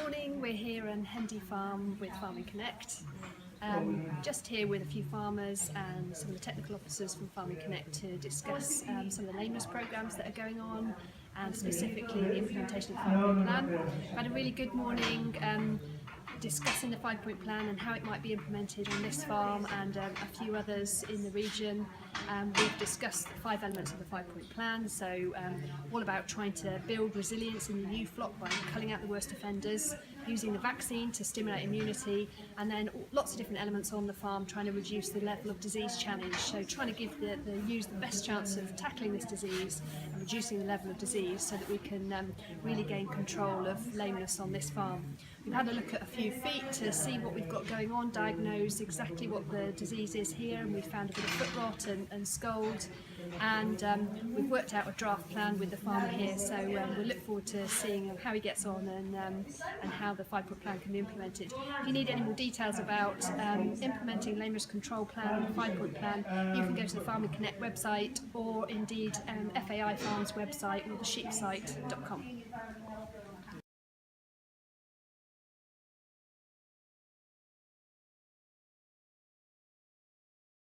morning, we're here on Hendy farm with Farming Connect. Just here with a few farmers and some of the technical officers from Farming Connect to discuss some of the lameness programs that are going on and specifically the implementation of the 5-point plan. We've had a really good morning discussing the 5-point plan and how it might be implemented on this farm and a few others in the region. We've discussed the 5 elements of the 5-point plan, so all about trying to build resilience in the ewe flock by culling out the worst offenders, using the vaccine to stimulate immunity, and then lots of different elements on the farm trying to reduce the level of disease challenge, so trying to give the ewes the best chance of tackling this disease and reducing the level of disease so that we can really gain control of lameness on this farm. We've had a look at a few feet to see what we've got going on, diagnose exactly what the disease is here, and we found a bit of foot rot and scald, and we've worked out a draft plan with the farmer here, so we look forward to seeing how he gets on and how the 5-point plan can be implemented. If you need any more details about implementing lameness control plan and the 5-point plan, you can go to the Farming Connect website or indeed FAI Farms website or the sheepsite.com.